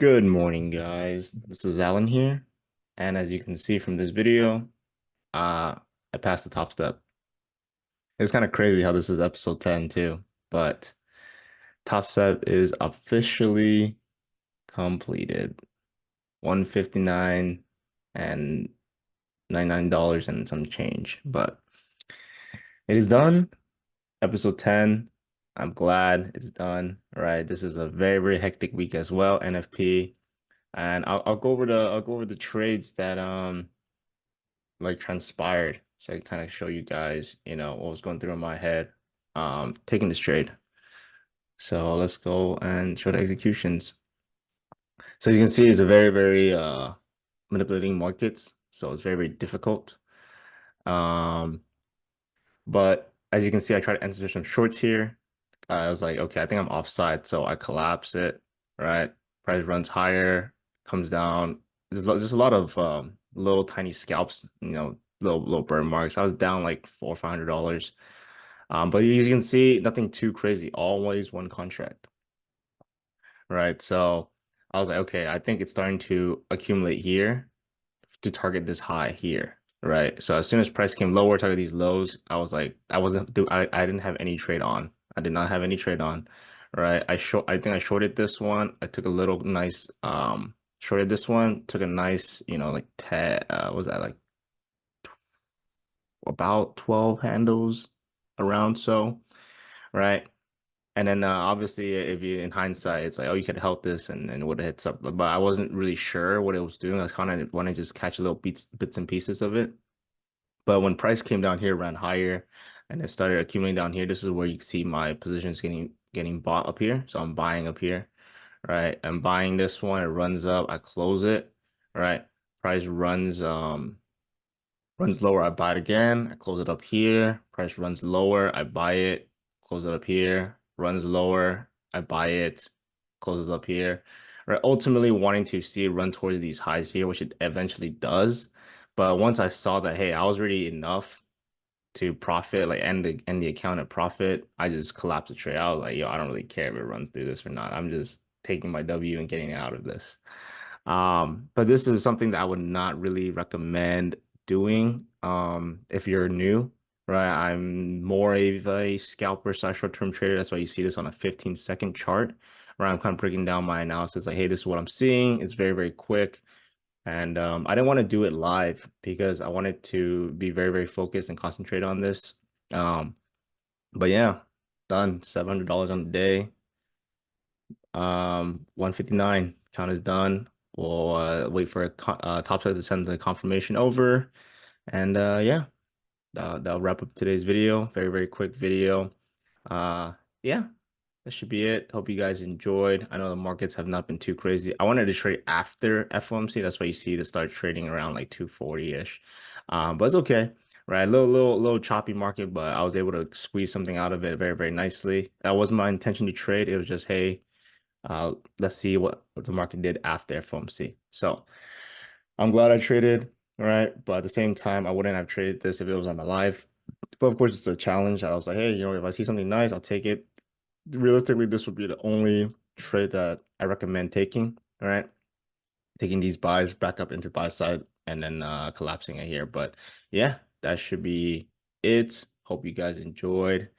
Good morning, guys. This is Alan here. And as you can see from this video, I passed the top step. It's kind of crazy how this is episode 10 too, but top step is officially completed. 159 and $99 and some change. But it is done. Episode 10. I'm glad it's done. All right. This is a very, very hectic week as well, NFP. And I'll go over the trades that like transpired. So I can kind of show you guys, what was going through in my head, taking this trade. So let's go and show the executions. So you can see it's a very, very manipulating markets. So it's very, very difficult. Um, but as you can see, I tried to enter some shorts here. I was like, okay, I think I'm offside. So I collapse it, right? Price runs higher, comes down. There's a lot of little tiny scalps, little burn marks. I was down like $400 or $500. But you can see nothing too crazy, always one contract, right? So I was like, okay, I think it's starting to accumulate here to target this high here, right? So as soon as price came lower, target these lows, I was like, I didn't have any trade on. I did not have any trade on, right? I think I shorted this one. I took a little nice shorted this one, took a nice, like 10 was that like about 12 handles around so, right? And then obviously, if you in hindsight, it's like, oh, you could help this and would have hit up, but I wasn't really sure what it was doing. I was kind of want to just catch little bits and pieces of it. But when price came down here, ran higher, and it started accumulating down here, this is where you can see my positions getting bought up here. So I'm buying up here, right? I'm buying this one. It runs up. I close it, right? Price runs lower, I buy it again. I close it up here. Price runs lower, I buy it. Close it up here. Runs lower, I buy it. Closes up here. Right. Ultimately wanting to see it run towards these highs here, which it eventually does. But once I saw that, hey, I was already enough to profit, like end the account at profit, I just collapsed the trade. I was like, yo, I don't really care if it runs through this or not. I'm just taking my W and getting out of this. But this is something that I would not really recommend doing if you're new, right? I'm more of a scalper slash short-term trader. That's why you see this on a 15-second chart, where I'm kind of breaking down my analysis like, hey, this is what I'm seeing. It's very, very quick. And I didn't want to do it live because I wanted to be very, very focused and concentrate on this. Um, but yeah, done. $700 on the day. 159 count is done. We'll wait for Topstep to send the confirmation over. And yeah, that'll wrap up today's video. Very, very quick video. Uh, yeah, that should be it. Hope you guys enjoyed. I know the markets have not been too crazy. I wanted to trade after FOMC. That's why you see to start trading around like 240-ish. But it's okay. Right, little choppy market, but I was able to squeeze something out of it very, very nicely. That wasn't my intention to trade. It was just, hey, let's see what the market did after FOMC. So I'm glad I traded, all right? But at the same time, I wouldn't have traded this if it was on my live. But of course, it's a challenge. I was like, hey, if I see something nice, I'll take it. Realistically, this would be the only trade that I recommend taking, all right? Taking these buys back up into buy side and then collapsing it here. But yeah, that should be it. Hope you guys enjoyed.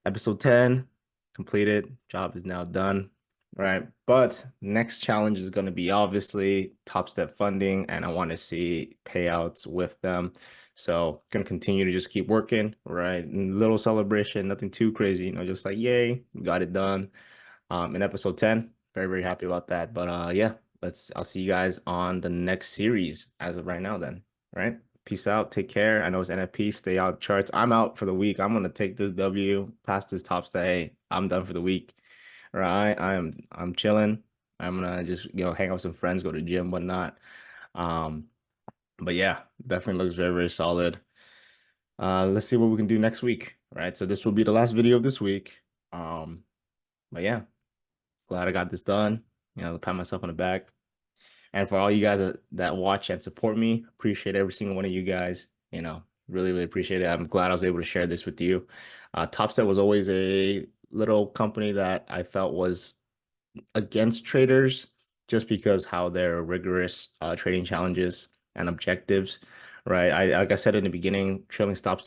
Episode 10 completed. Job is now done. All right. But next challenge is going to be obviously Top Step funding, and I want to see payouts with them. So going to continue to just keep working, right? Little celebration, nothing too crazy, just like, yay, we got it done. In episode 10. Very, very happy about that. But yeah, I'll see you guys on the next series as of right now then. All right. Peace out. Take care. I know it's NFP. Stay out charts. I'm out for the week. I'm gonna take this W, pass this top step. Hey, I'm done for the week. All right. I'm chilling. I'm gonna just hang out with some friends, go to the gym, whatnot. Um, but yeah, definitely looks very, very solid. Let's see what we can do next week. All right. So this will be the last video of this week. But yeah, glad I got this done. Pat myself on the back. And for all you guys that watch and support me, appreciate every single one of you guys. Really, really appreciate it. I'm glad I was able to share this with you. Topstep was always a little company that I felt was against traders. just because how their rigorous trading challenges and objectives, right? I like I said in the beginning, trailing stop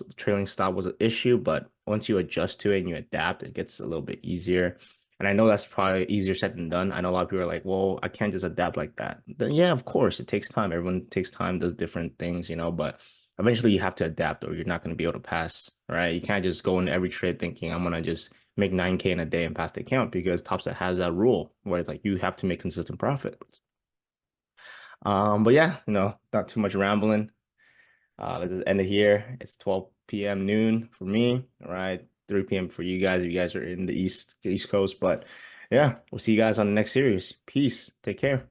was an issue, but once you adjust to it and you adapt, it gets a little bit easier. And I know that's probably easier said than done. I know a lot of people are like, well, I can't just adapt like that. Then yeah, of course, it takes time. Everyone takes time, does different things, but eventually you have to adapt or you're not going to be able to pass, right? You can't just go into every trade thinking I'm gonna just make 9K in a day and pass the account because Topstep has that rule where it's like you have to make consistent profit. But yeah, not too much rambling. Let's just end it here. It's 12 p.m. noon for me, all right? 3 p.m. for you guys if you guys are in the East Coast. But yeah, we'll see you guys on the next series. Peace. Take care.